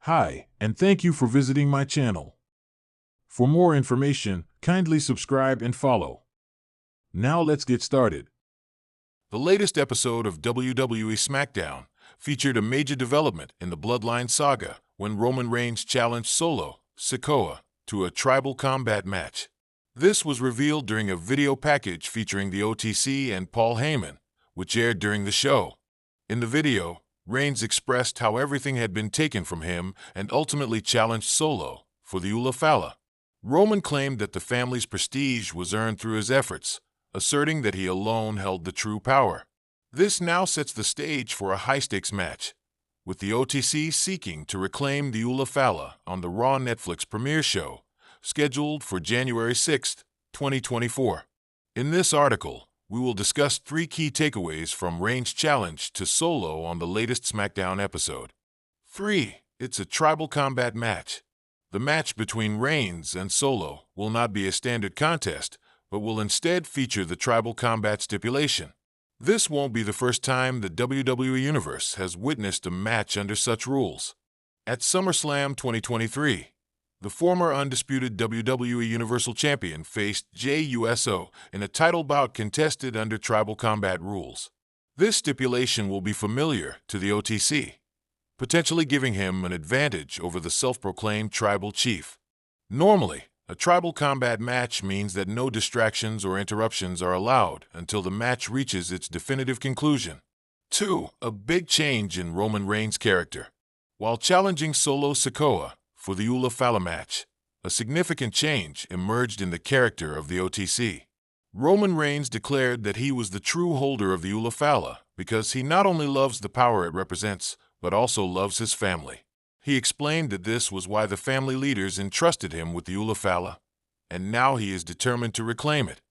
Hi, and thank you for visiting my channel. For more information, kindly subscribe and follow. Now let's get started. The latest episode of WWE SmackDown featured a major development in the Bloodline saga when Roman Reigns challenged Solo Sikoa to a tribal combat match. This was revealed during a video package featuring the OTC and Paul Heyman, which aired during the show. In the video, Reigns expressed how everything had been taken from him and ultimately challenged Solo for the Ulafala. Roman claimed that the family's prestige was earned through his efforts, asserting that he alone held the true power. This now sets the stage for a high-stakes match, with the OTC seeking to reclaim the Ulafala on the Raw Netflix premiere show, scheduled for January 6, 2024. In this article, we will discuss 3 key takeaways from Reigns' challenge to Solo on the latest SmackDown episode. 3. It's a tribal combat match. The match between Reigns and Solo will not be a standard contest, but will instead feature the tribal combat stipulation. This won't be the first time the WWE Universe has witnessed a match under such rules. At SummerSlam 2023, the former undisputed WWE Universal Champion faced Jey Uso in a title bout contested under tribal combat rules. This stipulation will be familiar to the OTC, potentially giving him an advantage over the self-proclaimed tribal chief. Normally, a tribal combat match means that no distractions or interruptions are allowed until the match reaches its definitive conclusion. 2. A big change in Roman Reigns' character. While challenging Solo Sikoa for the Ulafala match, a significant change emerged in the character of the OTC. Roman Reigns declared that he was the true holder of the Ulafala because he not only loves the power it represents, but also loves his family. He explained that this was why the family leaders entrusted him with the Ulafala, and now he is determined to reclaim it.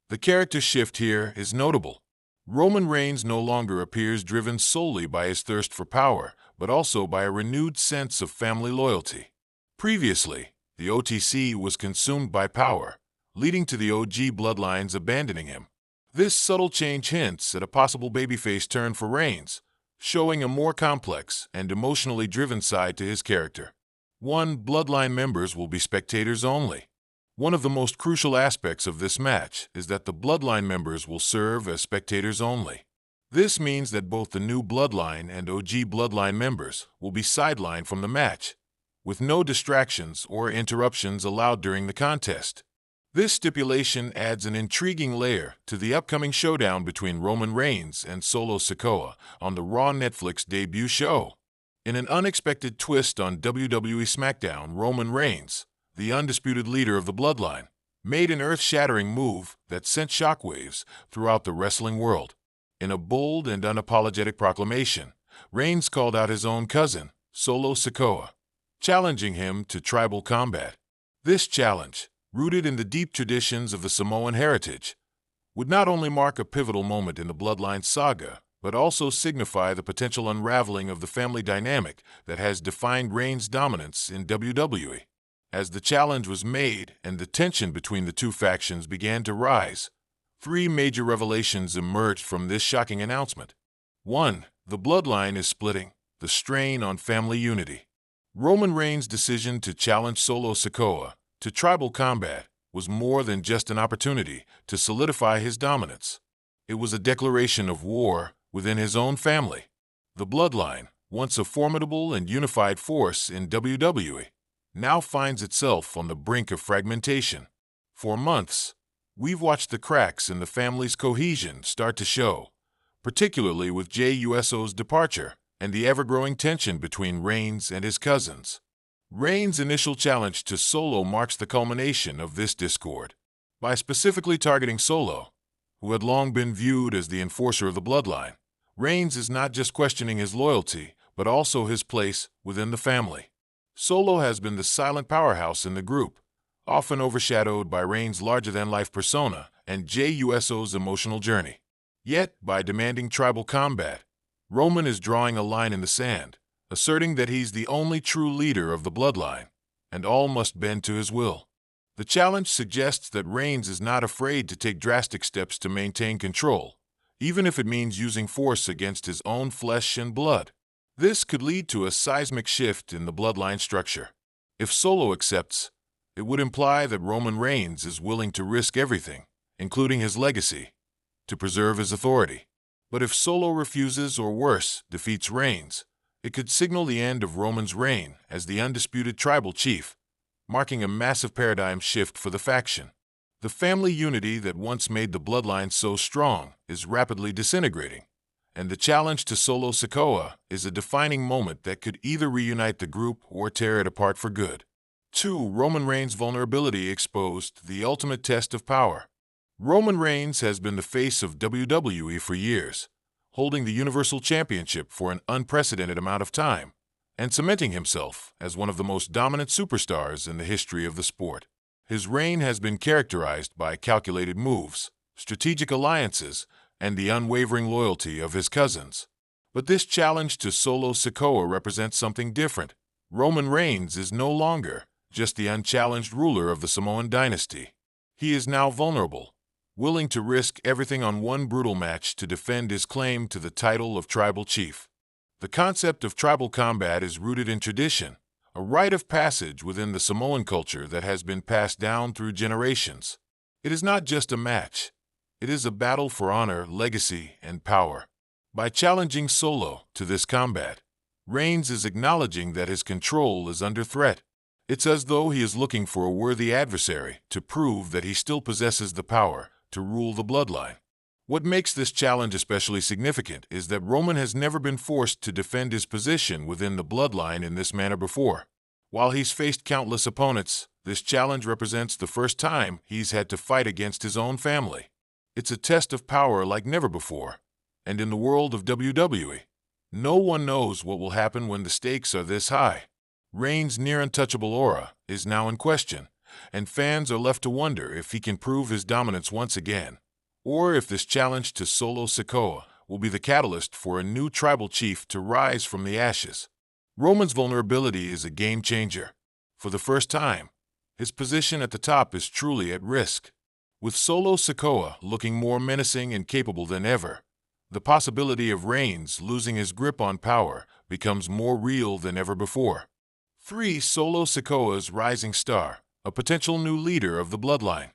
The character shift here is notable. Roman Reigns no longer appears driven solely by his thirst for power, but also by a renewed sense of family loyalty. Previously, the OTC was consumed by power, leading to the OG bloodlines abandoning him. This subtle change hints at a possible babyface turn for Reigns, showing a more complex and emotionally driven side to his character. 1. Bloodline members will be spectators only. One of the most crucial aspects of this match is that the bloodline members will serve as spectators only. This means that both the new bloodline and OG bloodline members will be sidelined from the match, with no distractions or interruptions allowed during the contest. This stipulation adds an intriguing layer to the upcoming showdown between Roman Reigns and Solo Sikoa on the Raw Netflix debut show. In an unexpected twist on WWE SmackDown, Roman Reigns, the undisputed leader of the Bloodline, made an earth-shattering move that sent shockwaves throughout the wrestling world. In a bold and unapologetic proclamation, Reigns called out his own cousin, Solo Sikoa, challenging him to tribal combat. This challenge, rooted in the deep traditions of the Samoan heritage, would not only mark a pivotal moment in the Bloodline saga, but also signify the potential unraveling of the family dynamic that has defined Reigns' dominance in WWE. As the challenge was made and the tension between the two factions began to rise, 3 major revelations emerged from this shocking announcement. 1. The Bloodline is splitting, the strain on family unity. Roman Reigns' decision to challenge Solo Sikoa to tribal combat was more than just an opportunity to solidify his dominance. It was a declaration of war within his own family. The Bloodline, once a formidable and unified force in WWE, now finds itself on the brink of fragmentation. For months, we've watched the cracks in the family's cohesion start to show, particularly with Jey Uso's departure and the ever-growing tension between Reigns and his cousins. Reigns' initial challenge to Solo marks the culmination of this discord. By specifically targeting Solo, who had long been viewed as the enforcer of the Bloodline, Reigns is not just questioning his loyalty, but also his place within the family. Solo has been the silent powerhouse in the group, often overshadowed by Reigns' larger-than-life persona and Jey Uso's emotional journey. Yet, by demanding tribal combat, Roman is drawing a line in the sand, asserting that he's the only true leader of the Bloodline, and all must bend to his will. The challenge suggests that Reigns is not afraid to take drastic steps to maintain control, even if it means using force against his own flesh and blood. This could lead to a seismic shift in the bloodline structure. If Solo accepts, it would imply that Roman Reigns is willing to risk everything, including his legacy, to preserve his authority. But if Solo refuses or worse, defeats Reigns, it could signal the end of Roman's reign as the undisputed tribal chief, marking a massive paradigm shift for the faction. The family unity that once made the bloodline so strong is rapidly disintegrating, and the challenge to Solo Sikoa is a defining moment that could either reunite the group or tear it apart for good. 2. Roman Reigns' vulnerability exposed, the ultimate test of power. Roman Reigns has been the face of WWE for years, holding the Universal Championship for an unprecedented amount of time, and cementing himself as one of the most dominant superstars in the history of the sport. His reign has been characterized by calculated moves, strategic alliances, and the unwavering loyalty of his cousins. But this challenge to Solo Sikoa represents something different. Roman Reigns is no longer just the unchallenged ruler of the Samoan dynasty. He is now vulnerable, willing to risk everything on one brutal match to defend his claim to the title of tribal chief. The concept of tribal combat is rooted in tradition, a rite of passage within the Samoan culture that has been passed down through generations. It is not just a match. It is a battle for honor, legacy, and power. By challenging Solo to this combat, Reigns is acknowledging that his control is under threat. It's as though he is looking for a worthy adversary to prove that he still possesses the power to rule the bloodline. What makes this challenge especially significant is that Roman has never been forced to defend his position within the bloodline in this manner before. While he's faced countless opponents, this challenge represents the first time he's had to fight against his own family. It's a test of power like never before, and in the world of WWE, no one knows what will happen when the stakes are this high. Reigns' near-untouchable aura is now in question, and fans are left to wonder if he can prove his dominance once again, or if this challenge to Solo Sikoa will be the catalyst for a new tribal chief to rise from the ashes. Roman's vulnerability is a game-changer. For the first time, his position at the top is truly at risk. With Solo Sikoa looking more menacing and capable than ever, the possibility of Reigns losing his grip on power becomes more real than ever before. 3. Solo Sikoa's rising star, a potential new leader of the bloodline.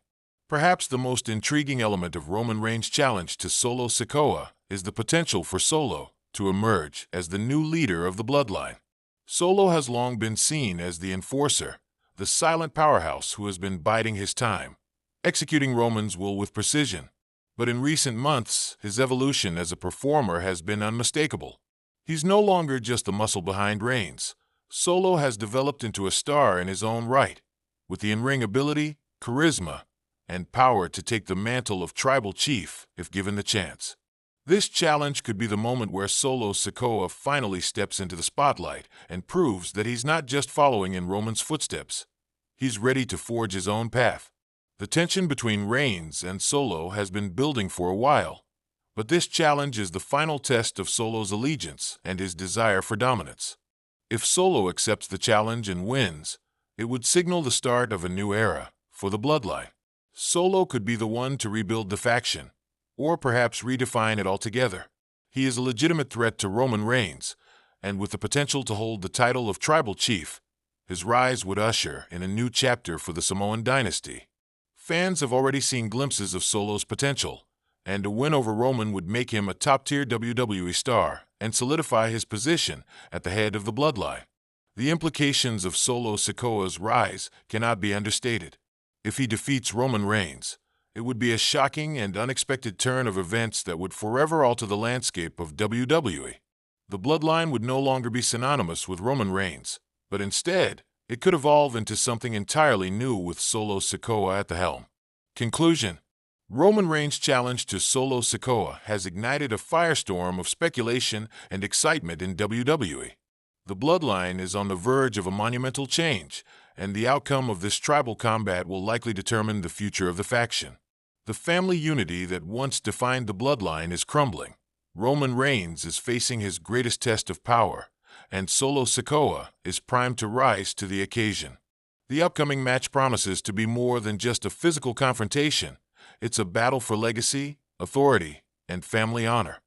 Perhaps the most intriguing element of Roman Reigns' challenge to Solo Sikoa is the potential for Solo to emerge as the new leader of the bloodline. Solo has long been seen as the enforcer, the silent powerhouse who has been biding his time, executing Roman's will with precision. But in recent months, his evolution as a performer has been unmistakable. He's no longer just the muscle behind Reigns. Solo has developed into a star in his own right, with the in-ring ability, charisma, and power to take the mantle of tribal chief if given the chance. This challenge could be the moment where Solo Sikoa finally steps into the spotlight and proves that he's not just following in Roman's footsteps. He's ready to forge his own path. The tension between Reigns and Solo has been building for a while, but this challenge is the final test of Solo's allegiance and his desire for dominance. If Solo accepts the challenge and wins, it would signal the start of a new era for the bloodline. Solo could be the one to rebuild the faction, or perhaps redefine it altogether. He is a legitimate threat to Roman Reigns, and with the potential to hold the title of tribal chief, his rise would usher in a new chapter for the Samoan dynasty. Fans have already seen glimpses of Solo's potential, and a win over Roman would make him a top-tier WWE star and solidify his position at the head of the bloodline. The implications of Solo Sikoa's rise cannot be understated. If he defeats Roman Reigns, it would be a shocking and unexpected turn of events that would forever alter the landscape of WWE. The bloodline would no longer be synonymous with Roman Reigns, but instead, it could evolve into something entirely new with Solo Sikoa at the helm. Conclusion: Roman Reigns' challenge to Solo Sikoa has ignited a firestorm of speculation and excitement in WWE. The bloodline is on the verge of a monumental change, and the outcome of this tribal combat will likely determine the future of the faction. The family unity that once defined the bloodline is crumbling. Roman Reigns is facing his greatest test of power, and Solo Sikoa is primed to rise to the occasion. The upcoming match promises to be more than just a physical confrontation. It's a battle for legacy, authority, and family honor.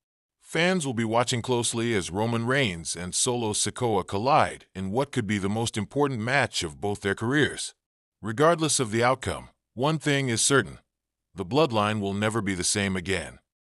Fans will be watching closely as Roman Reigns and Solo Sikoa collide in what could be the most important match of both their careers. Regardless of the outcome, one thing is certain: the bloodline will never be the same again.